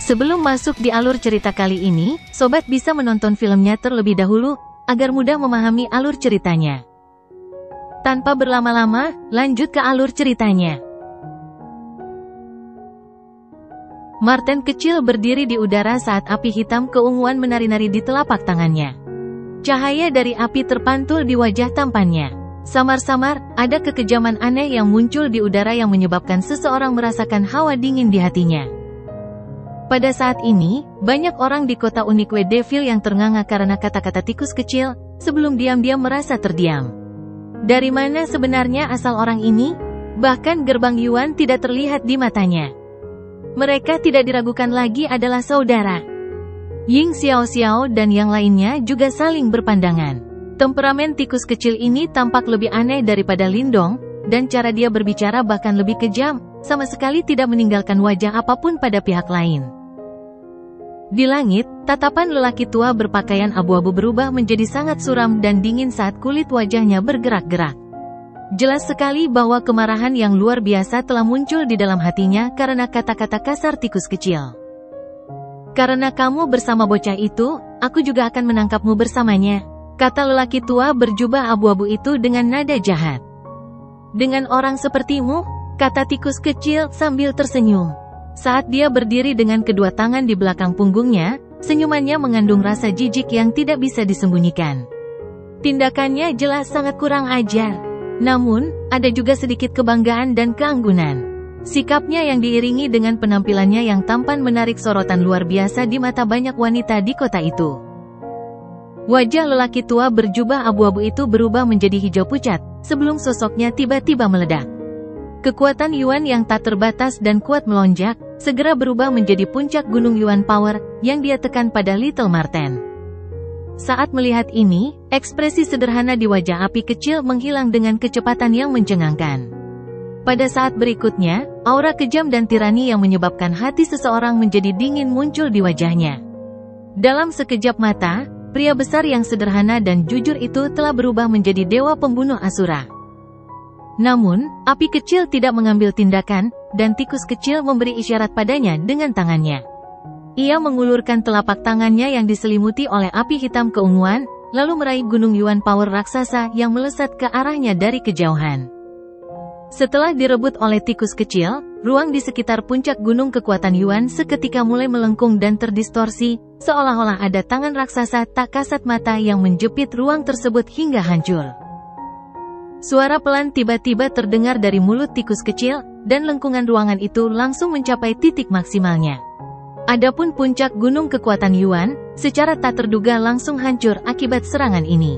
Sebelum masuk di alur cerita kali ini, sobat bisa menonton filmnya terlebih dahulu, agar mudah memahami alur ceritanya. Tanpa berlama-lama, lanjut ke alur ceritanya. Marten kecil berdiri di udara saat api hitam keunguan menari-nari di telapak tangannya. Cahaya dari api terpantul di wajah tampannya. Samar-samar, ada kekejaman aneh yang muncul di udara yang menyebabkan seseorang merasakan hawa dingin di hatinya. Pada saat ini, banyak orang di kota Unique Devil yang ternganga karena kata-kata tikus kecil, sebelum diam-diam merasa terdiam. Dari mana sebenarnya asal orang ini? Bahkan gerbang Yuan tidak terlihat di matanya. Mereka tidak diragukan lagi adalah saudara. Ying Xiao dan yang lainnya juga saling berpandangan. Temperamen tikus kecil ini tampak lebih aneh daripada Lindong, dan cara dia berbicara bahkan lebih kejam, sama sekali tidak meninggalkan wajah apapun pada pihak lain. Di langit, tatapan lelaki tua berpakaian abu-abu berubah menjadi sangat suram dan dingin saat kulit wajahnya bergerak-gerak. Jelas sekali bahwa kemarahan yang luar biasa telah muncul di dalam hatinya karena kata-kata kasar tikus kecil. Karena kamu bersama bocah itu, aku juga akan menangkapmu bersamanya, kata lelaki tua berjubah abu-abu itu dengan nada jahat. Dengan orang sepertimu, kata tikus kecil sambil tersenyum. Saat dia berdiri dengan kedua tangan di belakang punggungnya, senyumannya mengandung rasa jijik yang tidak bisa disembunyikan. Tindakannya jelas sangat kurang ajar. Namun, ada juga sedikit kebanggaan dan keanggunan. Sikapnya yang diiringi dengan penampilannya yang tampan menarik sorotan luar biasa di mata banyak wanita di kota itu. Wajah lelaki tua berjubah abu-abu itu berubah menjadi hijau pucat, sebelum sosoknya tiba-tiba meledak. Kekuatan Yuan yang tak terbatas dan kuat melonjak, segera berubah menjadi puncak gunung Yuan Power, yang dia tekan pada Little Marten. Saat melihat ini, ekspresi sederhana di wajah api kecil menghilang dengan kecepatan yang mencengangkan. Pada saat berikutnya, aura kejam dan tirani yang menyebabkan hati seseorang menjadi dingin muncul di wajahnya. Dalam sekejap mata, pria besar yang sederhana dan jujur itu telah berubah menjadi dewa pembunuh Asura. Namun, api kecil tidak mengambil tindakan, dan tikus kecil memberi isyarat padanya dengan tangannya. Ia mengulurkan telapak tangannya yang diselimuti oleh api hitam keunguan, lalu meraih gunung Yuan Power raksasa yang melesat ke arahnya dari kejauhan. Setelah direbut oleh tikus kecil, ruang di sekitar puncak gunung kekuatan Yuan seketika mulai melengkung dan terdistorsi, seolah-olah ada tangan raksasa tak kasat mata yang menjepit ruang tersebut hingga hancur. Suara pelan tiba-tiba terdengar dari mulut tikus kecil, dan lengkungan ruangan itu langsung mencapai titik maksimalnya. Adapun puncak gunung kekuatan Yuan, secara tak terduga langsung hancur akibat serangan ini.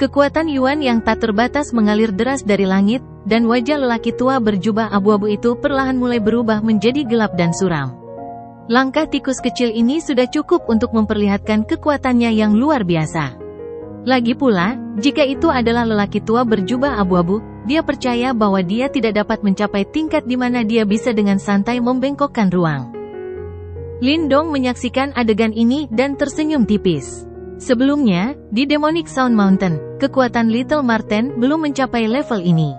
Kekuatan Yuan yang tak terbatas mengalir deras dari langit, dan wajah lelaki tua berjubah abu-abu itu perlahan mulai berubah menjadi gelap dan suram. Langkah tikus kecil ini sudah cukup untuk memperlihatkan kekuatannya yang luar biasa. Lagi pula, jika itu adalah lelaki tua berjubah abu-abu, dia percaya bahwa dia tidak dapat mencapai tingkat di mana dia bisa dengan santai membengkokkan ruang. Lindong menyaksikan adegan ini dan tersenyum tipis. Sebelumnya, di Demonic Sound Mountain, kekuatan Little Marten belum mencapai level ini.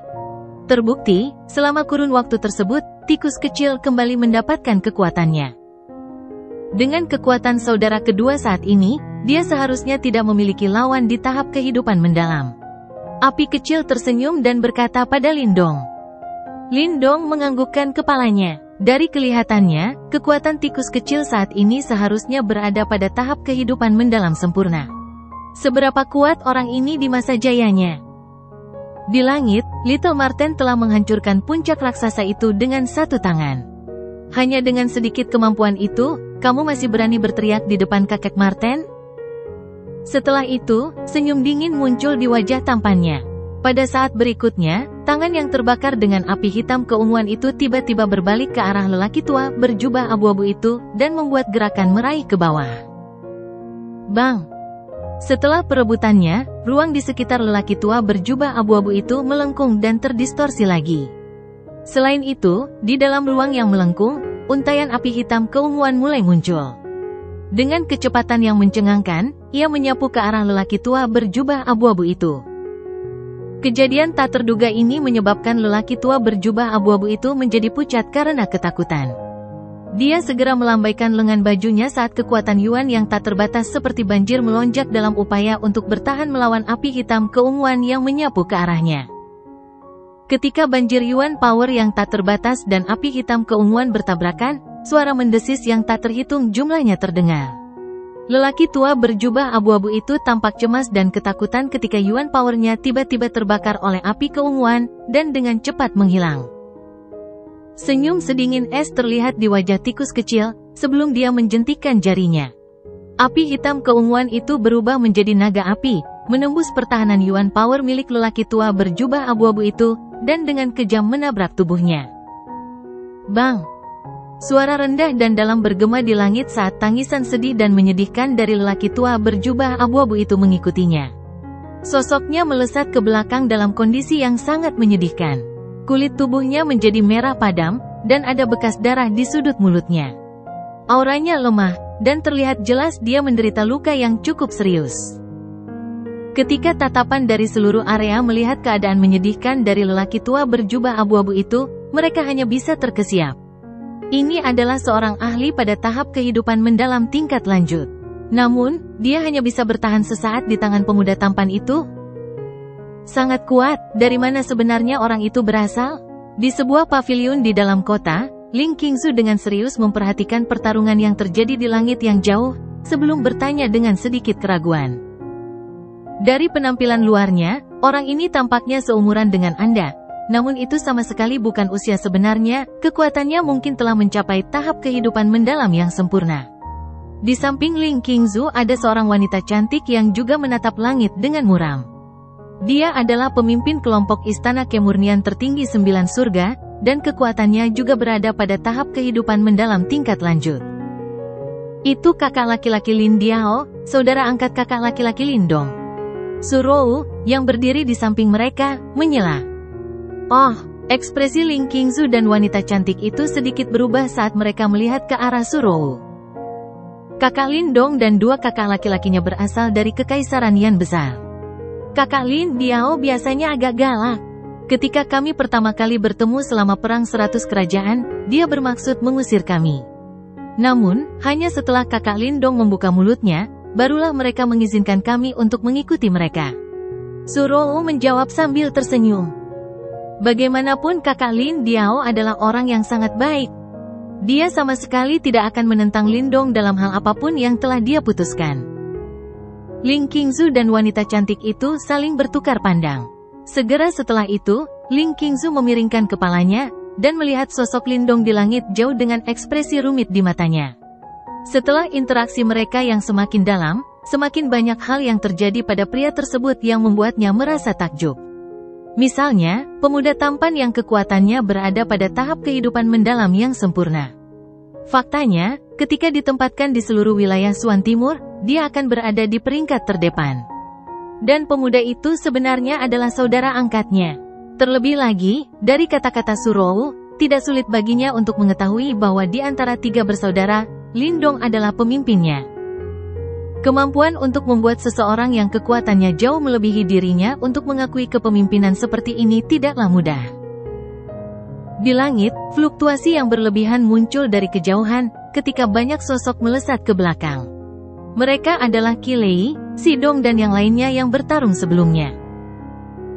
Terbukti, selama kurun waktu tersebut, tikus kecil kembali mendapatkan kekuatannya. Dengan kekuatan saudara kedua saat ini, dia seharusnya tidak memiliki lawan di tahap kehidupan mendalam. Api kecil tersenyum dan berkata pada Lindong. Lindong menganggukkan kepalanya. Dari kelihatannya, kekuatan tikus kecil saat ini seharusnya berada pada tahap kehidupan mendalam sempurna. Seberapa kuat orang ini di masa jayanya? Di langit, Little Marten telah menghancurkan puncak raksasa itu dengan satu tangan. Hanya dengan sedikit kemampuan itu, kamu masih berani berteriak di depan kakek Marten? Setelah itu, senyum dingin muncul di wajah tampannya. Pada saat berikutnya, tangan yang terbakar dengan api hitam keunguan itu tiba-tiba berbalik ke arah lelaki tua berjubah abu-abu itu, dan membuat gerakan meraih ke bawah. Bang! Setelah perebutannya, ruang di sekitar lelaki tua berjubah abu-abu itu melengkung dan terdistorsi lagi. Selain itu, di dalam ruang yang melengkung, untaian api hitam keunguan mulai muncul. Dengan kecepatan yang mencengangkan, ia menyapu ke arah lelaki tua berjubah abu-abu itu. Kejadian tak terduga ini menyebabkan lelaki tua berjubah abu-abu itu menjadi pucat karena ketakutan. Dia segera melambaikan lengan bajunya saat kekuatan Yuan yang tak terbatas seperti banjir melonjak dalam upaya untuk bertahan melawan api hitam keunguan yang menyapu ke arahnya. Ketika banjir Yuan power yang tak terbatas dan api hitam keunguan bertabrakan, suara mendesis yang tak terhitung jumlahnya terdengar. Lelaki tua berjubah abu-abu itu tampak cemas dan ketakutan ketika Yuan powernya tiba-tiba terbakar oleh api keunguan dan dengan cepat menghilang. Senyum sedingin es terlihat di wajah tikus kecil, sebelum dia menjentikkan jarinya. Api hitam keunguan itu berubah menjadi naga api, menembus pertahanan Yuan power milik lelaki tua berjubah abu-abu itu, dan dengan kejam menabrak tubuhnya. Bang! Suara rendah dan dalam bergema di langit saat tangisan sedih dan menyedihkan dari lelaki tua berjubah abu-abu itu mengikutinya. Sosoknya melesat ke belakang dalam kondisi yang sangat menyedihkan. Kulit tubuhnya menjadi merah padam, dan ada bekas darah di sudut mulutnya. Auranya lemah, dan terlihat jelas dia menderita luka yang cukup serius. Ketika tatapan dari seluruh area melihat keadaan menyedihkan dari lelaki tua berjubah abu-abu itu, mereka hanya bisa terkesiap. Ini adalah seorang ahli pada tahap kehidupan mendalam tingkat lanjut. Namun, dia hanya bisa bertahan sesaat di tangan pemuda tampan itu. Sangat kuat, dari mana sebenarnya orang itu berasal? Di sebuah paviliun di dalam kota, Ling Qingzu dengan serius memperhatikan pertarungan yang terjadi di langit yang jauh, sebelum bertanya dengan sedikit keraguan. Dari penampilan luarnya, orang ini tampaknya seumuran dengan Anda. Namun itu sama sekali bukan usia sebenarnya, kekuatannya mungkin telah mencapai tahap kehidupan mendalam yang sempurna. Di samping Ling Qingzu ada seorang wanita cantik yang juga menatap langit dengan muram. Dia adalah pemimpin kelompok istana kemurnian tertinggi 9 surga, dan kekuatannya juga berada pada tahap kehidupan mendalam tingkat lanjut. Itu kakak laki-laki Lin Diao, saudara angkat kakak laki-laki Lindong. Surou, yang berdiri di samping mereka, menyela. Oh, ekspresi Ling Qingzu dan wanita cantik itu sedikit berubah saat mereka melihat ke arah Surou. Kakak Lindong dan 2 kakak laki-lakinya berasal dari kekaisaran Yan besar. Kakak Lin Diao biasanya agak galak. Ketika kami pertama kali bertemu selama perang 100 kerajaan, dia bermaksud mengusir kami. Namun, hanya setelah kakak Lindong membuka mulutnya, barulah mereka mengizinkan kami untuk mengikuti mereka. Surou menjawab sambil tersenyum. Bagaimanapun kakak Lin Diao adalah orang yang sangat baik. Dia sama sekali tidak akan menentang Lindong dalam hal apapun yang telah dia putuskan. Ling Qingzu dan wanita cantik itu saling bertukar pandang. Segera setelah itu, Ling Qingzu memiringkan kepalanya, dan melihat sosok Lindong di langit jauh dengan ekspresi rumit di matanya. Setelah interaksi mereka yang semakin dalam, semakin banyak hal yang terjadi pada pria tersebut yang membuatnya merasa takjub. Misalnya, pemuda tampan yang kekuatannya berada pada tahap kehidupan mendalam yang sempurna. Faktanya, ketika ditempatkan di seluruh wilayah Suan Timur, dia akan berada di peringkat terdepan. Dan pemuda itu sebenarnya adalah saudara angkatnya. Terlebih lagi, dari kata-kata Surou, tidak sulit baginya untuk mengetahui bahwa di antara 3 bersaudara, Lindong adalah pemimpinnya. Kemampuan untuk membuat seseorang yang kekuatannya jauh melebihi dirinya untuk mengakui kepemimpinan seperti ini tidaklah mudah. Di langit, fluktuasi yang berlebihan muncul dari kejauhan, ketika banyak sosok melesat ke belakang. Mereka adalah Qi Lei, Sidong dan yang lainnya yang bertarung sebelumnya.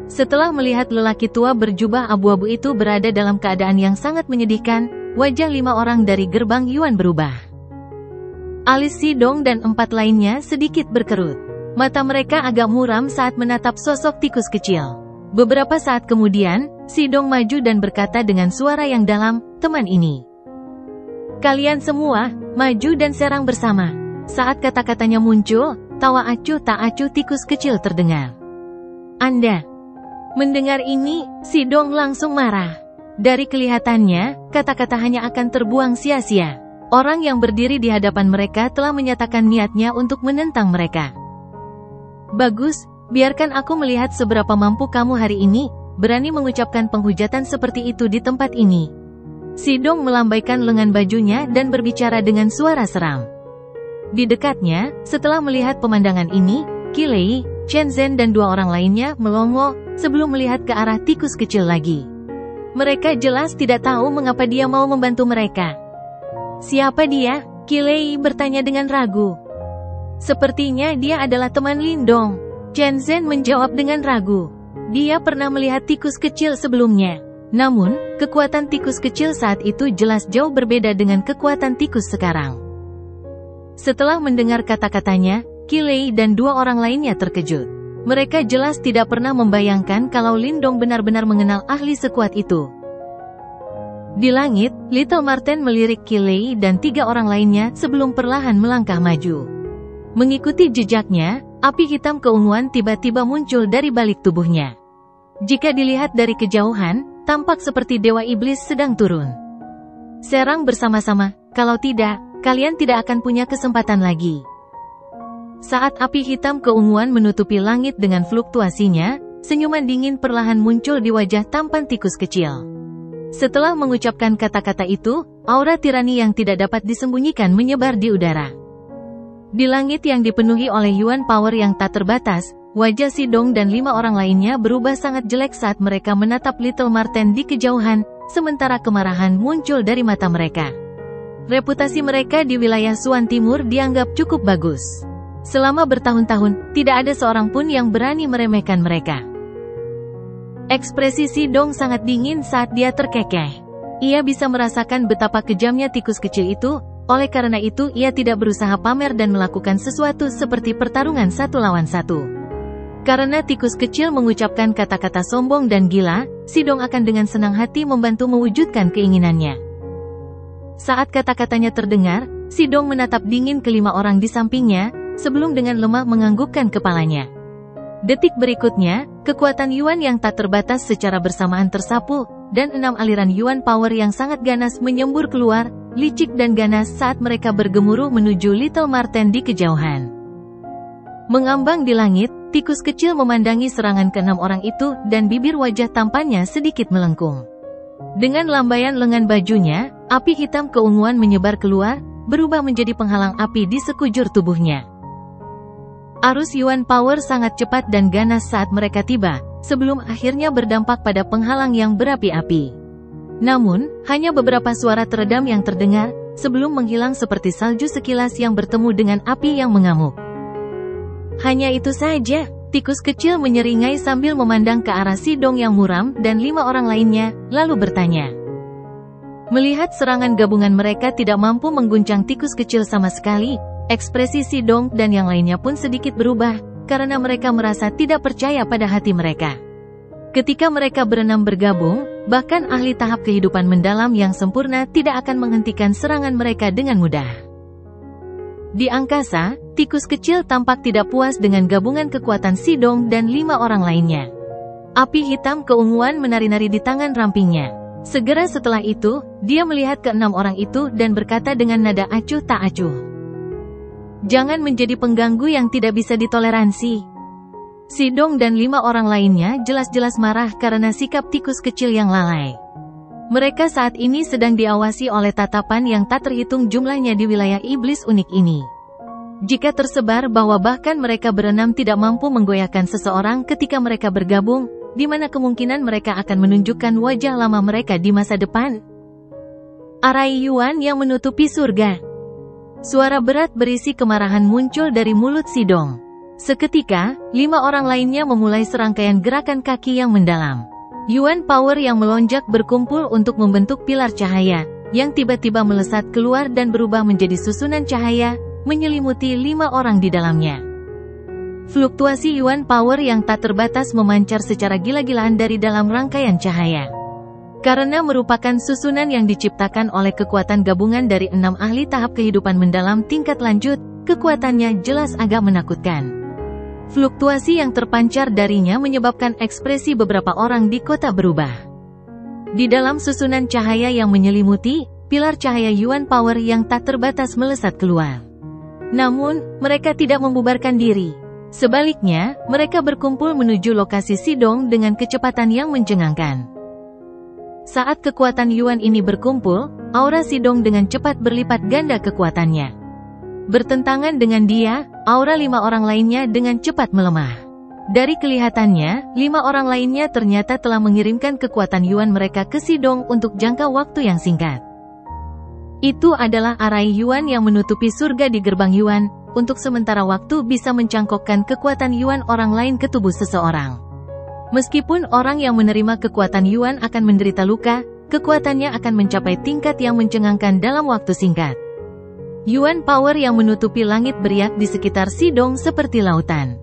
Setelah melihat lelaki tua berjubah abu-abu itu berada dalam keadaan yang sangat menyedihkan, wajah 5 orang dari gerbang Yuan berubah. Alis Sidong dan 4 lainnya sedikit berkerut. Mata mereka agak muram saat menatap sosok tikus kecil. Beberapa saat kemudian, Sidong maju dan berkata dengan suara yang dalam, "Teman ini. Kalian semua, maju dan serang bersama." Saat kata-katanya muncul, tawa acuh tak acuh tikus kecil terdengar. Anda. Mendengar ini, Sidong langsung marah. Dari kelihatannya, kata-kata hanya akan terbuang sia-sia. Orang yang berdiri di hadapan mereka telah menyatakan niatnya untuk menentang mereka. Bagus, biarkan aku melihat seberapa mampu kamu hari ini, berani mengucapkan penghujatan seperti itu di tempat ini. Sidong melambaikan lengan bajunya dan berbicara dengan suara seram. Di dekatnya, setelah melihat pemandangan ini, Qi Lei, Chen Zhen dan 2 orang lainnya melongo, sebelum melihat ke arah tikus kecil lagi. Mereka jelas tidak tahu mengapa dia mau membantu mereka. Siapa dia? Qilei bertanya dengan ragu. Sepertinya dia adalah teman Lindong. Chen Zhen menjawab dengan ragu. Dia pernah melihat tikus kecil sebelumnya. Namun, kekuatan tikus kecil saat itu jelas jauh berbeda dengan kekuatan tikus sekarang. Setelah mendengar kata-katanya, Qilei dan dua orang lainnya terkejut. Mereka jelas tidak pernah membayangkan kalau Lindong benar-benar mengenal ahli sekuat itu. Di langit, Little Marten melirik Qilei dan tiga orang lainnya sebelum perlahan melangkah maju. Mengikuti jejaknya, api hitam keunguan tiba-tiba muncul dari balik tubuhnya. Jika dilihat dari kejauhan, tampak seperti Dewa Iblis sedang turun. Serang bersama-sama, kalau tidak, kalian tidak akan punya kesempatan lagi. Saat api hitam keunguan menutupi langit dengan fluktuasinya, senyuman dingin perlahan muncul di wajah tampan tikus kecil. Setelah mengucapkan kata-kata itu, aura tirani yang tidak dapat disembunyikan menyebar di udara. Di langit yang dipenuhi oleh Yuan Power yang tak terbatas, wajah Sidong dan 5 orang lainnya berubah sangat jelek saat mereka menatap Little Marten di kejauhan, sementara kemarahan muncul dari mata mereka. Reputasi mereka di wilayah Suan Timur dianggap cukup bagus. Selama bertahun-tahun, tidak ada seorang pun yang berani meremehkan mereka. Ekspresi Sidong sangat dingin saat dia terkekeh. Ia bisa merasakan betapa kejamnya tikus kecil itu, oleh karena itu ia tidak berusaha pamer dan melakukan sesuatu seperti pertarungan satu lawan satu. Karena tikus kecil mengucapkan kata-kata sombong dan gila, Sidong akan dengan senang hati membantu mewujudkan keinginannya. Saat kata-katanya terdengar, Sidong menatap dingin kelima orang di sampingnya, sebelum dengan lemah menganggukkan kepalanya. Detik berikutnya, kekuatan Yuan yang tak terbatas secara bersamaan tersapu, dan 6 aliran Yuan Power yang sangat ganas menyembur keluar, licik dan ganas saat mereka bergemuruh menuju Little Marten di kejauhan. Mengambang di langit, tikus kecil memandangi serangan ke-6 orang itu dan bibir wajah tampannya sedikit melengkung. Dengan lambaian lengan bajunya, api hitam keunguan menyebar keluar, berubah menjadi penghalang api di sekujur tubuhnya. Arus Yuan Power sangat cepat dan ganas saat mereka tiba, sebelum akhirnya berdampak pada penghalang yang berapi-api. Namun, hanya beberapa suara teredam yang terdengar, sebelum menghilang seperti salju sekilas yang bertemu dengan api yang mengamuk. Hanya itu saja, tikus kecil menyeringai sambil memandang ke arah Sidong yang muram dan 5 orang lainnya, lalu bertanya. Melihat serangan gabungan mereka tidak mampu mengguncang tikus kecil sama sekali, ekspresi Sidong dan yang lainnya pun sedikit berubah, karena mereka merasa tidak percaya pada hati mereka. Ketika mereka berenam bergabung, bahkan ahli tahap kehidupan mendalam yang sempurna tidak akan menghentikan serangan mereka dengan mudah. Di angkasa, tikus kecil tampak tidak puas dengan gabungan kekuatan Sidong dan 5 orang lainnya. Api hitam keunguan menari-nari di tangan rampingnya. Segera setelah itu, dia melihat ke-6 orang itu dan berkata dengan nada acuh tak acuh. Jangan menjadi pengganggu yang tidak bisa ditoleransi. Sidong dan 5 orang lainnya jelas-jelas marah karena sikap tikus kecil yang lalai. Mereka saat ini sedang diawasi oleh tatapan yang tak terhitung jumlahnya di wilayah iblis unik ini. Jika tersebar bahwa bahkan mereka berenam tidak mampu menggoyahkan seseorang ketika mereka bergabung, di mana kemungkinan mereka akan menunjukkan wajah lama mereka di masa depan? Arai Yuan yang menutupi surga. Suara berat berisi kemarahan muncul dari mulut Sidong. Seketika, 5 orang lainnya memulai serangkaian gerakan kaki yang mendalam. Yuan Power yang melonjak berkumpul untuk membentuk pilar cahaya, yang tiba-tiba melesat keluar dan berubah menjadi susunan cahaya, menyelimuti 5 orang di dalamnya. Fluktuasi Yuan Power yang tak terbatas memancar secara gila-gilaan dari dalam rangkaian cahaya. Karena merupakan susunan yang diciptakan oleh kekuatan gabungan dari 6 ahli tahap kehidupan mendalam tingkat lanjut, kekuatannya jelas agak menakutkan. Fluktuasi yang terpancar darinya menyebabkan ekspresi beberapa orang di kota berubah. Di dalam susunan cahaya yang menyelimuti, pilar cahaya Yuan Power yang tak terbatas melesat keluar. Namun, mereka tidak membubarkan diri. Sebaliknya, mereka berkumpul menuju lokasi Sidong dengan kecepatan yang mencengangkan. Saat kekuatan Yuan ini berkumpul, aura Sidong dengan cepat berlipat ganda kekuatannya. Bertentangan dengan dia, aura 5 orang lainnya dengan cepat melemah. Dari kelihatannya, 5 orang lainnya ternyata telah mengirimkan kekuatan Yuan mereka ke Sidong untuk jangka waktu yang singkat. Itu adalah arai Yuan yang menutupi surga di gerbang Yuan, untuk sementara waktu bisa mencangkokkan kekuatan Yuan orang lain ke tubuh seseorang. Meskipun orang yang menerima kekuatan Yuan akan menderita luka, kekuatannya akan mencapai tingkat yang mencengangkan dalam waktu singkat. Yuan power yang menutupi langit beriak di sekitar Sidong seperti lautan.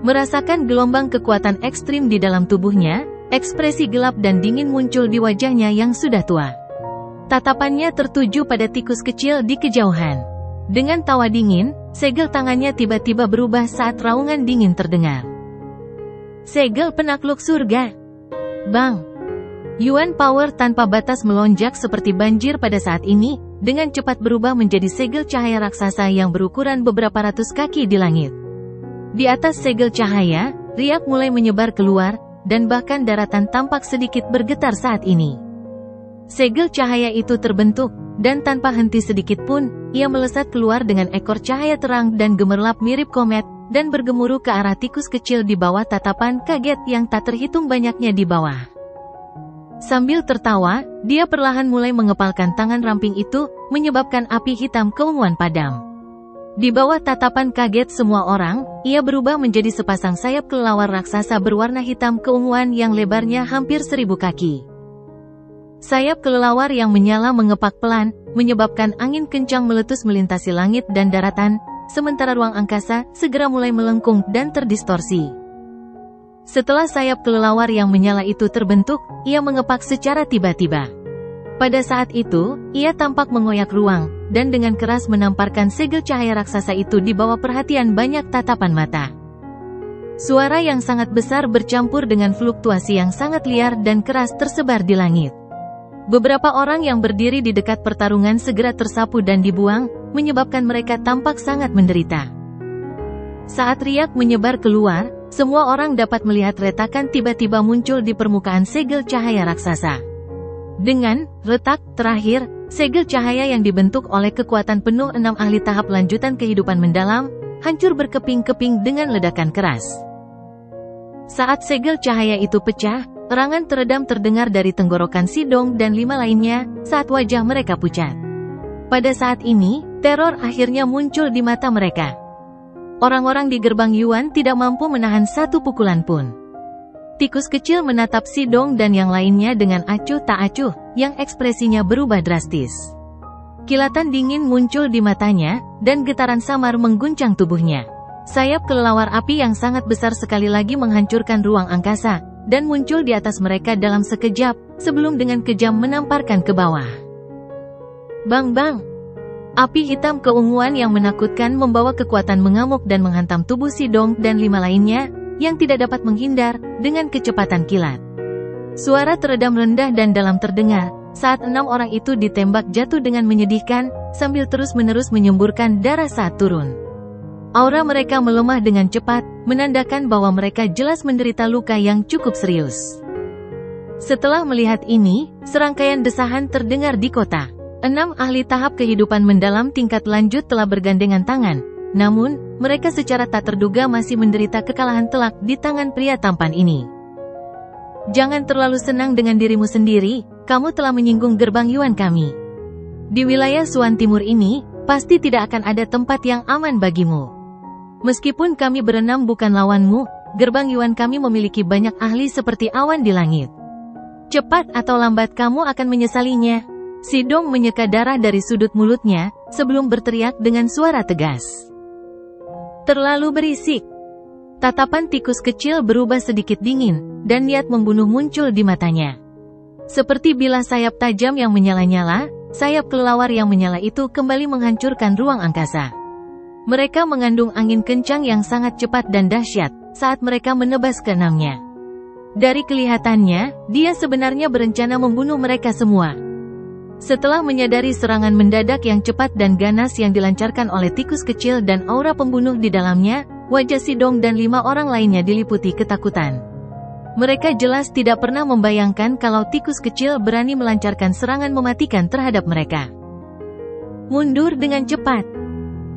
Merasakan gelombang kekuatan ekstrim di dalam tubuhnya, ekspresi gelap dan dingin muncul di wajahnya yang sudah tua. Tatapannya tertuju pada tikus kecil di kejauhan. Dengan tawa dingin, segel tangannya tiba-tiba berubah saat raungan dingin terdengar. Segel penakluk surga. Bang! Yuan power tanpa batas melonjak seperti banjir pada saat ini, dengan cepat berubah menjadi segel cahaya raksasa yang berukuran beberapa ratus kaki di langit. Di atas segel cahaya, riak mulai menyebar keluar, dan bahkan daratan tampak sedikit bergetar saat ini. Segel cahaya itu terbentuk, dan tanpa henti sedikit pun, ia melesat keluar dengan ekor cahaya terang dan gemerlap mirip komet, dan bergemuruh ke arah tikus kecil di bawah tatapan kaget yang tak terhitung banyaknya di bawah. Sambil tertawa, dia perlahan mulai mengepalkan tangan ramping itu, menyebabkan api hitam keunguan padam. Di bawah tatapan kaget semua orang, ia berubah menjadi sepasang sayap kelelawar raksasa berwarna hitam keunguan yang lebarnya hampir 1000 kaki. Sayap kelelawar yang menyala mengepak pelan, menyebabkan angin kencang meletus melintasi langit dan daratan, sementara ruang angkasa segera mulai melengkung dan terdistorsi. Setelah sayap kelelawar yang menyala itu terbentuk, ia mengepak secara tiba-tiba. Pada saat itu, ia tampak mengoyak ruang, dan dengan keras menamparkan segel cahaya raksasa itu di bawah perhatian banyak tatapan mata. Suara yang sangat besar bercampur dengan fluktuasi yang sangat liar dan keras tersebar di langit. Beberapa orang yang berdiri di dekat pertarungan segera tersapu dan dibuang, menyebabkan mereka tampak sangat menderita. Saat riak menyebar keluar, semua orang dapat melihat retakan tiba-tiba muncul di permukaan segel cahaya raksasa. Dengan retak terakhir, segel cahaya yang dibentuk oleh kekuatan penuh 6 ahli tahap lanjutan kehidupan mendalam, hancur berkeping-keping dengan ledakan keras. Saat segel cahaya itu pecah, erangan teredam terdengar dari tenggorokan Sidong dan 5 lainnya, saat wajah mereka pucat. Pada saat ini, teror akhirnya muncul di mata mereka. Orang-orang di gerbang Yuan tidak mampu menahan satu pukulan pun. Tikus kecil menatap Sidong dan yang lainnya dengan acuh tak acuh, yang ekspresinya berubah drastis. Kilatan dingin muncul di matanya, dan getaran samar mengguncang tubuhnya. Sayap kelelawar api yang sangat besar sekali lagi menghancurkan ruang angkasa, dan muncul di atas mereka dalam sekejap, sebelum dengan kejam menamparkan ke bawah. Bang-bang! Api hitam keunguan yang menakutkan membawa kekuatan mengamuk dan menghantam tubuh Sidong dan 5 lainnya, yang tidak dapat menghindar, dengan kecepatan kilat. Suara teredam rendah dan dalam terdengar, saat 6 orang itu ditembak jatuh dengan menyedihkan, sambil terus-menerus menyemburkan darah saat turun. Aura mereka melemah dengan cepat, menandakan bahwa mereka jelas menderita luka yang cukup serius. Setelah melihat ini, serangkaian desahan terdengar di kota. 6 ahli tahap kehidupan mendalam tingkat lanjut telah bergandengan tangan, namun, mereka secara tak terduga masih menderita kekalahan telak di tangan pria tampan ini. Jangan terlalu senang dengan dirimu sendiri, kamu telah menyinggung gerbang Yuan kami. Di wilayah Suan Timur ini, pasti tidak akan ada tempat yang aman bagimu. Meskipun kami berenam bukan lawanmu, gerbang Yuan kami memiliki banyak ahli seperti awan di langit. Cepat atau lambat kamu akan menyesalinya. Sidong menyeka darah dari sudut mulutnya, sebelum berteriak dengan suara tegas. Terlalu berisik. Tatapan tikus kecil berubah sedikit dingin, dan niat membunuh muncul di matanya. Seperti bilah sayap tajam yang menyala-nyala, sayap kelelawar yang menyala itu kembali menghancurkan ruang angkasa. Mereka mengandung angin kencang yang sangat cepat dan dahsyat, saat mereka menebas keenamnya. Dari kelihatannya, dia sebenarnya berencana membunuh mereka semua. Setelah menyadari serangan mendadak yang cepat dan ganas yang dilancarkan oleh tikus kecil dan aura pembunuh di dalamnya, wajah Sidong dan 5 orang lainnya diliputi ketakutan. Mereka jelas tidak pernah membayangkan kalau tikus kecil berani melancarkan serangan mematikan terhadap mereka. Mundur dengan cepat.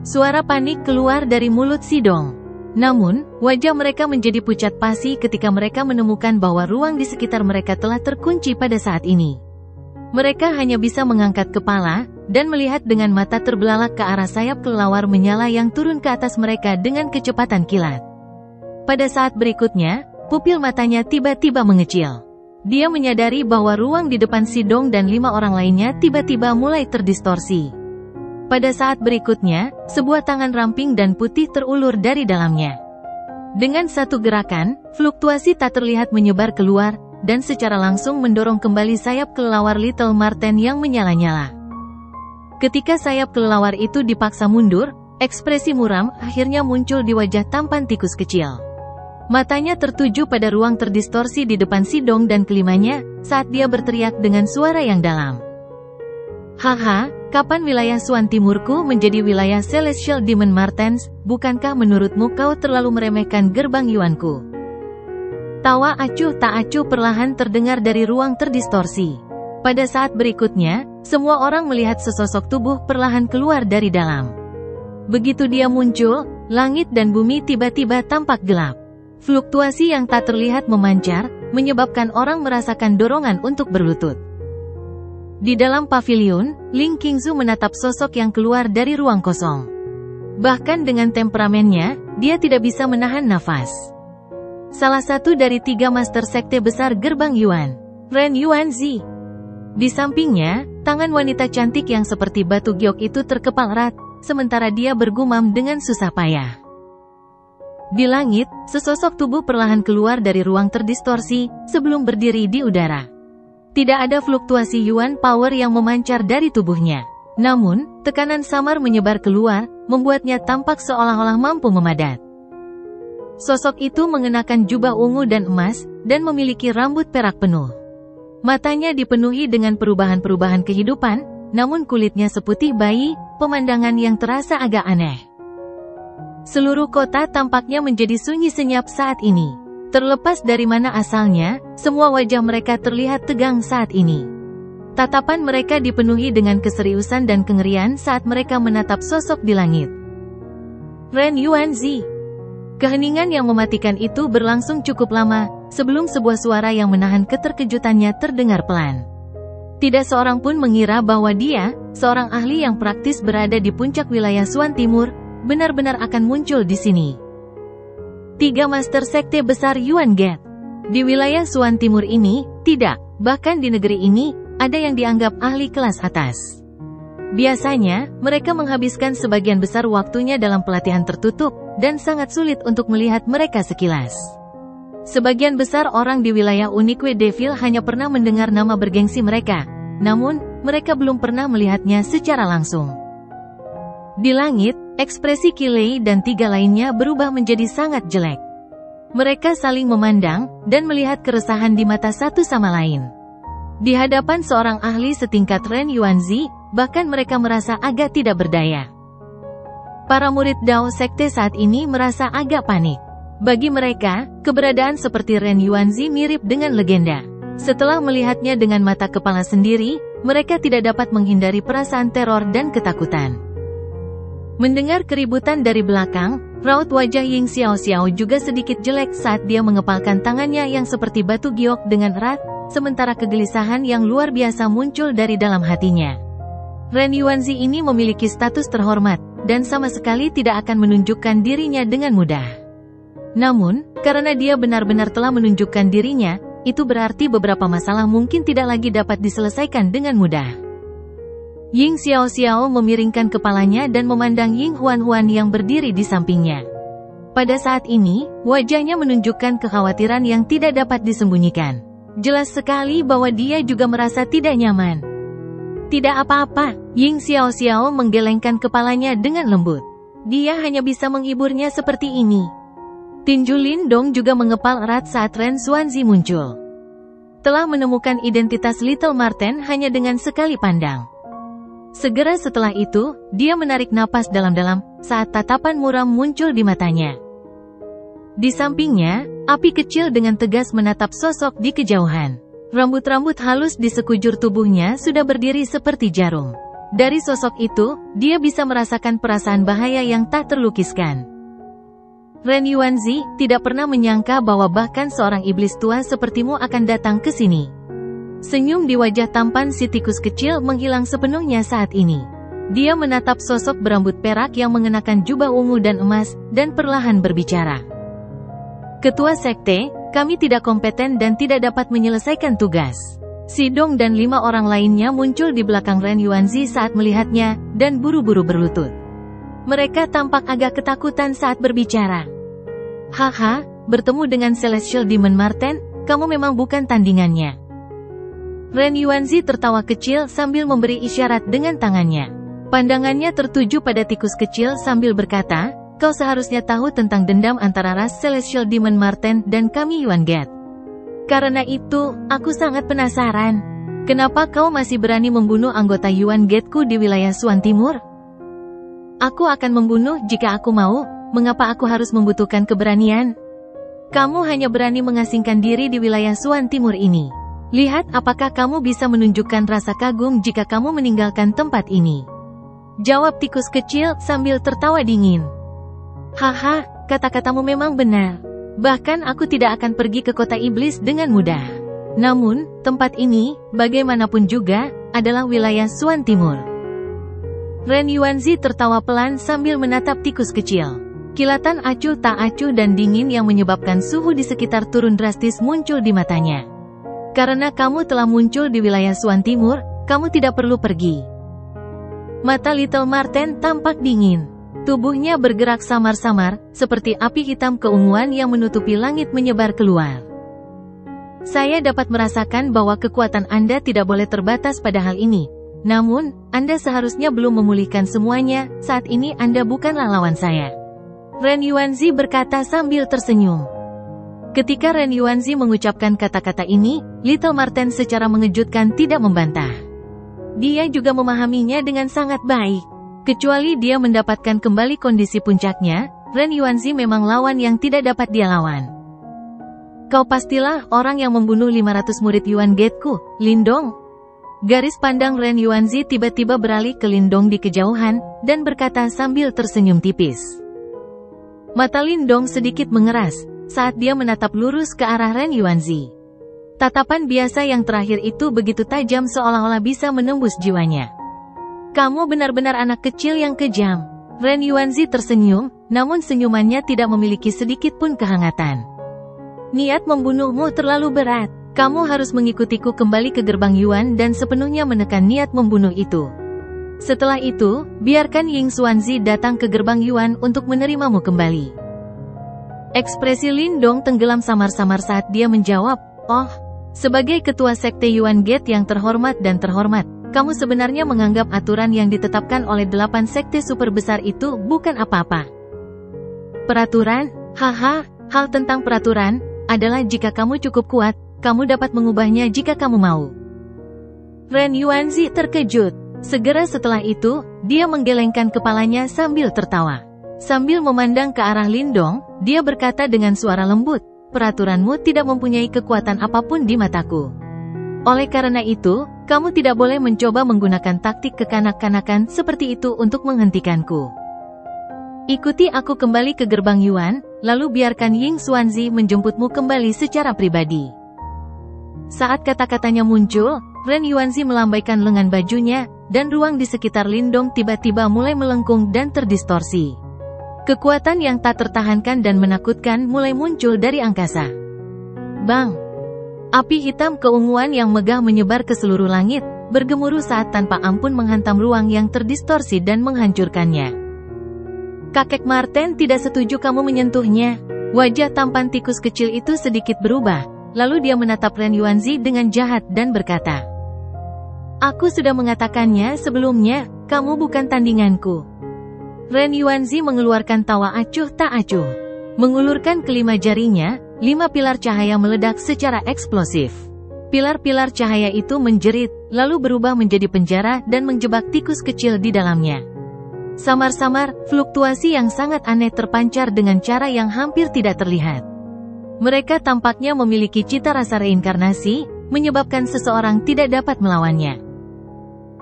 Suara panik keluar dari mulut Sidong. Namun, wajah mereka menjadi pucat pasi ketika mereka menemukan bahwa ruang di sekitar mereka telah terkunci pada saat ini. Mereka hanya bisa mengangkat kepala, dan melihat dengan mata terbelalak ke arah sayap kelelawar menyala yang turun ke atas mereka dengan kecepatan kilat. Pada saat berikutnya, pupil matanya tiba-tiba mengecil. Dia menyadari bahwa ruang di depan Si Dong dan 5 orang lainnya tiba-tiba mulai terdistorsi. Pada saat berikutnya, sebuah tangan ramping dan putih terulur dari dalamnya. Dengan satu gerakan, fluktuasi tak terlihat menyebar keluar, dan secara langsung mendorong kembali sayap kelelawar Little Marten yang menyala-nyala. Ketika sayap kelelawar itu dipaksa mundur, ekspresi muram akhirnya muncul di wajah tampan tikus kecil. Matanya tertuju pada ruang terdistorsi di depan Si Dong dan kelimanya, saat dia berteriak dengan suara yang dalam. Haha, kapan wilayah Suan Timurku menjadi wilayah Celestial Demon Martens? Bukankah menurutmu kau terlalu meremehkan gerbang Yuanku? Tawa acuh tak acuh perlahan terdengar dari ruang terdistorsi. Pada saat berikutnya, semua orang melihat sesosok tubuh perlahan keluar dari dalam. Begitu dia muncul, langit dan bumi tiba-tiba tampak gelap. Fluktuasi yang tak terlihat memancar, menyebabkan orang merasakan dorongan untuk berlutut. Di dalam pavilion, Ling Qingzu menatap sosok yang keluar dari ruang kosong. Bahkan dengan temperamennya, dia tidak bisa menahan nafas. Salah satu dari 3 master sekte besar gerbang Yuan, Ren Yuanzi. Di sampingnya, tangan wanita cantik yang seperti batu giok itu terkepal erat, sementara dia bergumam dengan susah payah. Di langit, sesosok tubuh perlahan keluar dari ruang terdistorsi, sebelum berdiri di udara. Tidak ada fluktuasi Yuan power yang memancar dari tubuhnya. Namun, tekanan samar menyebar keluar, membuatnya tampak seolah-olah mampu memadat. Sosok itu mengenakan jubah ungu dan emas, dan memiliki rambut perak penuh. Matanya dipenuhi dengan perubahan-perubahan kehidupan, namun kulitnya seputih bayi, pemandangan yang terasa agak aneh. Seluruh kota tampaknya menjadi sunyi senyap saat ini. Terlepas dari mana asalnya, semua wajah mereka terlihat tegang saat ini. Tatapan mereka dipenuhi dengan keseriusan dan kengerian saat mereka menatap sosok di langit. Ren Yuanzi. Keheningan yang mematikan itu berlangsung cukup lama, sebelum sebuah suara yang menahan keterkejutannya terdengar pelan. Tidak seorang pun mengira bahwa dia, seorang ahli yang praktis berada di puncak wilayah Suan Timur, benar-benar akan muncul di sini. 3 master sekte besar Yuan Gate. Di wilayah Suan Timur ini, tidak, bahkan di negeri ini, ada yang dianggap ahli kelas atas. Biasanya, mereka menghabiskan sebagian besar waktunya dalam pelatihan tertutup, dan sangat sulit untuk melihat mereka sekilas. Sebagian besar orang di wilayah Unique Devil hanya pernah mendengar nama bergengsi mereka, namun, mereka belum pernah melihatnya secara langsung. Di langit, ekspresi Kilei dan 3 lainnya berubah menjadi sangat jelek. Mereka saling memandang, dan melihat keresahan di mata satu sama lain. Di hadapan seorang ahli setingkat Ren Yuanzi, bahkan mereka merasa agak tidak berdaya. Para murid Dao Sekte saat ini merasa agak panik. Bagi mereka, keberadaan seperti Ren Yuanzi mirip dengan legenda. Setelah melihatnya dengan mata kepala sendiri, mereka tidak dapat menghindari perasaan teror dan ketakutan. Mendengar keributan dari belakang, raut wajah Ying Xiaoxiao juga sedikit jelek saat dia mengepalkan tangannya yang seperti batu giok dengan erat, sementara kegelisahan yang luar biasa muncul dari dalam hatinya. Ren Yuanzi ini memiliki status terhormat, dan sama sekali tidak akan menunjukkan dirinya dengan mudah. Namun, karena dia benar-benar telah menunjukkan dirinya, itu berarti beberapa masalah mungkin tidak lagi dapat diselesaikan dengan mudah. Ying Xiaoxiao memiringkan kepalanya dan memandang Ying Huan-Huan yang berdiri di sampingnya. Pada saat ini, wajahnya menunjukkan kekhawatiran yang tidak dapat disembunyikan. Jelas sekali bahwa dia juga merasa tidak nyaman. Tidak apa-apa, Ying Xiaoxiao menggelengkan kepalanya dengan lembut. Dia hanya bisa menghiburnya seperti ini. Tinju Lindong juga mengepal erat saat Ren Xuanzi muncul. Telah menemukan identitas Little Marten hanya dengan sekali pandang. Segera setelah itu, dia menarik napas dalam-dalam, saat tatapan muram muncul di matanya. Di sampingnya, api kecil dengan tegas menatap sosok di kejauhan. Rambut-rambut halus di sekujur tubuhnya sudah berdiri seperti jarum. Dari sosok itu, dia bisa merasakan perasaan bahaya yang tak terlukiskan. Ren Yuanzi tidak pernah menyangka bahwa bahkan seorang iblis tua sepertimu akan datang ke sini. Senyum di wajah tampan si tikus kecil menghilang sepenuhnya saat ini. Dia menatap sosok berambut perak yang mengenakan jubah ungu dan emas, dan perlahan berbicara. Ketua Sekte, kami tidak kompeten dan tidak dapat menyelesaikan tugas. Si Dong dan 5 orang lainnya muncul di belakang Ren Yuanzi saat melihatnya, dan buru-buru berlutut. Mereka tampak agak ketakutan saat berbicara. Haha, bertemu dengan Celestial Demon Marten, kamu memang bukan tandingannya. Ren Yuanzi tertawa kecil sambil memberi isyarat dengan tangannya. Pandangannya tertuju pada tikus kecil sambil berkata, kau seharusnya tahu tentang dendam antara ras Celestial Demon Marten dan kami Yuan Gate. Karena itu, aku sangat penasaran. Kenapa kau masih berani membunuh anggota Yuan Gate-ku di wilayah Suan Timur? Aku akan membunuh jika aku mau, mengapa aku harus membutuhkan keberanian? Kamu hanya berani mengasingkan diri di wilayah Suan Timur ini. Lihat apakah kamu bisa menunjukkan rasa kagum jika kamu meninggalkan tempat ini. Jawab tikus kecil sambil tertawa dingin. Haha, kata-katamu memang benar. Bahkan aku tidak akan pergi ke kota iblis dengan mudah. Namun, tempat ini, bagaimanapun juga, adalah wilayah Suan Timur. Ren Yuanzi tertawa pelan sambil menatap tikus kecil. Kilatan acuh tak acuh dan dingin yang menyebabkan suhu di sekitar turun drastis muncul di matanya. Karena kamu telah muncul di wilayah Suan Timur, kamu tidak perlu pergi. Mata Little Marten tampak dingin. Tubuhnya bergerak samar-samar, seperti api hitam keunguan yang menutupi langit menyebar keluar. Saya dapat merasakan bahwa kekuatan Anda tidak boleh terbatas pada hal ini. Namun, Anda seharusnya belum memulihkan semuanya, saat ini Anda bukanlah lawan saya. Ren Yuanzi berkata sambil tersenyum. Ketika Ren Yuanzi mengucapkan kata-kata ini, Little Marten secara mengejutkan tidak membantah. Dia juga memahaminya dengan sangat baik. Kecuali dia mendapatkan kembali kondisi puncaknya, Ren Yuanzi memang lawan yang tidak dapat dia lawan. Kau pastilah orang yang membunuh 500 murid Yuan Gate-ku, Lindong. Garis pandang Ren Yuanzi tiba-tiba beralih ke Lindong di kejauhan, dan berkata sambil tersenyum tipis. Mata Lindong sedikit mengeras saat dia menatap lurus ke arah Ren Yuanzi. Tatapan biasa yang terakhir itu begitu tajam seolah-olah bisa menembus jiwanya. Kamu benar-benar anak kecil yang kejam. Ren Yuanzi tersenyum, namun senyumannya tidak memiliki sedikit pun kehangatan. Niat membunuhmu terlalu berat. Kamu harus mengikutiku kembali ke gerbang Yuan dan sepenuhnya menekan niat membunuh itu. Setelah itu, biarkan Ying Xuanzi datang ke gerbang Yuan untuk menerimamu kembali. Ekspresi Lindong tenggelam samar-samar saat dia menjawab, oh, sebagai ketua sekte Yuan Gate yang terhormat dan terhormat, kamu sebenarnya menganggap aturan yang ditetapkan oleh 8 sekte super besar itu bukan apa-apa. Peraturan? Haha, hal tentang peraturan adalah jika kamu cukup kuat, kamu dapat mengubahnya jika kamu mau. Ren Yuanzi terkejut. Segera setelah itu, dia menggelengkan kepalanya sambil tertawa. Sambil memandang ke arah Lindong, dia berkata dengan suara lembut, peraturanmu tidak mempunyai kekuatan apapun di mataku. Oleh karena itu, kamu tidak boleh mencoba menggunakan taktik kekanak-kanakan seperti itu untuk menghentikanku. Ikuti aku kembali ke gerbang Yuan, lalu biarkan Ying Xuanzi menjemputmu kembali secara pribadi. Saat kata-katanya muncul, Ren Yuanzi melambaikan lengan bajunya, dan ruang di sekitar Lindong tiba-tiba mulai melengkung dan terdistorsi. Kekuatan yang tak tertahankan dan menakutkan mulai muncul dari angkasa. Bang! Api hitam keunguan yang megah menyebar ke seluruh langit, bergemuruh saat tanpa ampun menghantam ruang yang terdistorsi dan menghancurkannya. Kakek Marten tidak setuju kamu menyentuhnya. Wajah tampan tikus kecil itu sedikit berubah, lalu dia menatap Ren Yuanzi dengan jahat dan berkata, aku sudah mengatakannya sebelumnya, kamu bukan tandinganku. Ren Yuanzi mengeluarkan tawa acuh tak acuh. Mengulurkan kelima jarinya, 5 pilar cahaya meledak secara eksplosif. Pilar-pilar cahaya itu menjerit, lalu berubah menjadi penjara dan menjebak tikus kecil di dalamnya. Samar-samar, fluktuasi yang sangat aneh terpancar dengan cara yang hampir tidak terlihat. Mereka tampaknya memiliki cita rasa reinkarnasi, menyebabkan seseorang tidak dapat melawannya.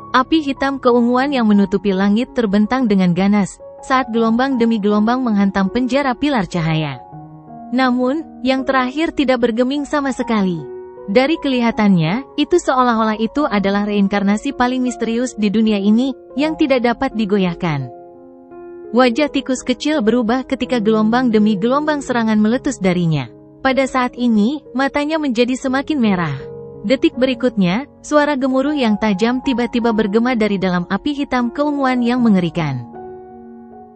Api hitam keunguan yang menutupi langit terbentang dengan ganas, saat gelombang demi gelombang menghantam penjara pilar cahaya. Namun, yang terakhir tidak bergeming sama sekali. Dari kelihatannya, itu seolah-olah itu adalah reinkarnasi paling misterius di dunia ini, yang tidak dapat digoyahkan. Wajah tikus kecil berubah ketika gelombang demi gelombang serangan meletus darinya. Pada saat ini, matanya menjadi semakin merah. Detik berikutnya, suara gemuruh yang tajam tiba-tiba bergema dari dalam api hitam keunguan yang mengerikan.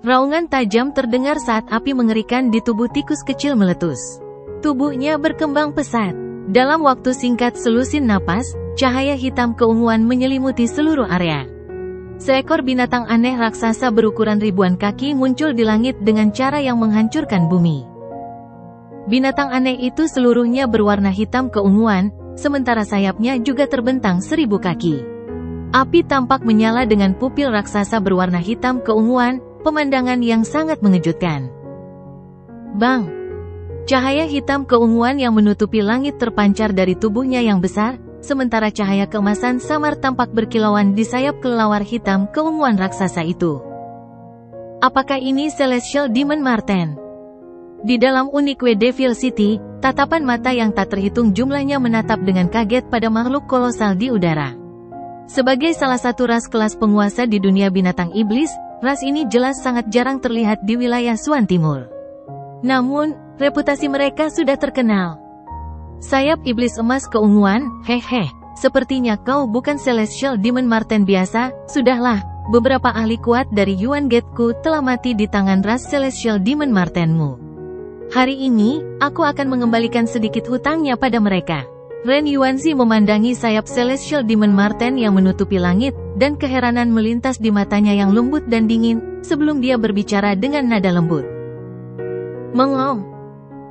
Raungan tajam terdengar saat api mengerikan di tubuh tikus kecil meletus. Tubuhnya berkembang pesat. Dalam waktu singkat selusin napas, cahaya hitam keunguan menyelimuti seluruh area. Seekor binatang aneh raksasa berukuran ribuan kaki muncul di langit dengan cara yang menghancurkan bumi. Binatang aneh itu seluruhnya berwarna hitam keunguan, sementara sayapnya juga terbentang 1000 kaki. Api tampak menyala dengan pupil raksasa berwarna hitam keunguan, pemandangan yang sangat mengejutkan. Bang! Cahaya hitam keunguan yang menutupi langit terpancar dari tubuhnya yang besar, sementara cahaya keemasan samar tampak berkilauan di sayap kelelawar hitam keunguan raksasa itu. Apakah ini Celestial Demon Marten? Di dalam Unique Devil City, tatapan mata yang tak terhitung jumlahnya menatap dengan kaget pada makhluk kolosal di udara. Sebagai salah satu ras kelas penguasa di dunia binatang iblis, ras ini jelas sangat jarang terlihat di wilayah Suan Timur. Namun, reputasi mereka sudah terkenal. Sayap iblis emas keunguan, hehe, sepertinya kau bukan Celestial Demon Marten biasa. Sudahlah, beberapa ahli kuat dari Yuan Gate-ku telah mati di tangan ras Celestial Demon Martenmu. Hari ini, aku akan mengembalikan sedikit hutangnya pada mereka. Ren Yuanzi memandangi sayap Celestial Demon Marten yang menutupi langit, dan keheranan melintas di matanya yang lembut dan dingin, sebelum dia berbicara dengan nada lembut. Mengom.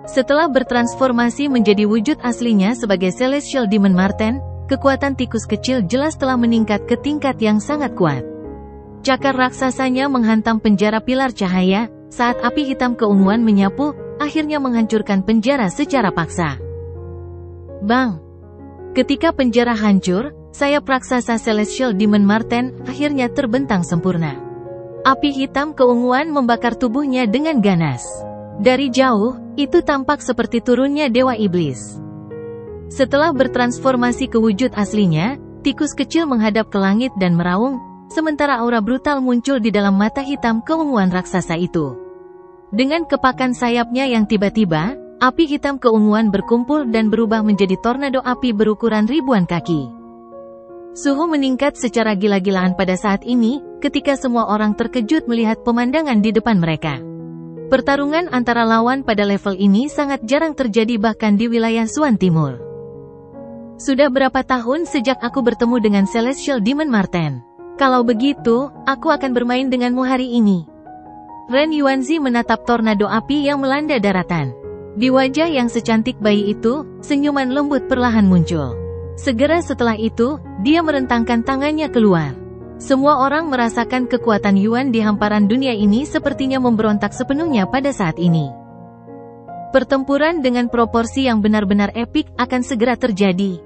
Setelah bertransformasi menjadi wujud aslinya sebagai Celestial Demon Marten, kekuatan tikus kecil jelas telah meningkat ke tingkat yang sangat kuat. Cakar raksasanya menghantam penjara pilar cahaya, saat api hitam keunguan menyapu, akhirnya menghancurkan penjara secara paksa. Bang! Ketika penjara hancur, sayap raksasa Celestial Demon Marten akhirnya terbentang sempurna. Api hitam keunguan membakar tubuhnya dengan ganas. Dari jauh, itu tampak seperti turunnya dewa iblis. Setelah bertransformasi ke wujud aslinya, tikus kecil menghadap ke langit dan meraung, sementara aura brutal muncul di dalam mata hitam keunguan raksasa itu. Dengan kepakan sayapnya yang tiba-tiba, api hitam keunguan berkumpul dan berubah menjadi tornado api berukuran ribuan kaki. Suhu meningkat secara gila-gilaan pada saat ini, ketika semua orang terkejut melihat pemandangan di depan mereka. Pertarungan antara lawan pada level ini sangat jarang terjadi bahkan di wilayah Suan Timur. Sudah berapa tahun sejak aku bertemu dengan Celestial Demon Marten? Kalau begitu, aku akan bermain denganmu hari ini. Ren Yuanzi menatap tornado api yang melanda daratan. Di wajah yang secantik bayi itu, senyuman lembut perlahan muncul. Segera setelah itu, dia merentangkan tangannya keluar. Semua orang merasakan kekuatan Yuan di hamparan dunia ini sepertinya memberontak sepenuhnya pada saat ini. Pertempuran dengan proporsi yang benar-benar epik akan segera terjadi.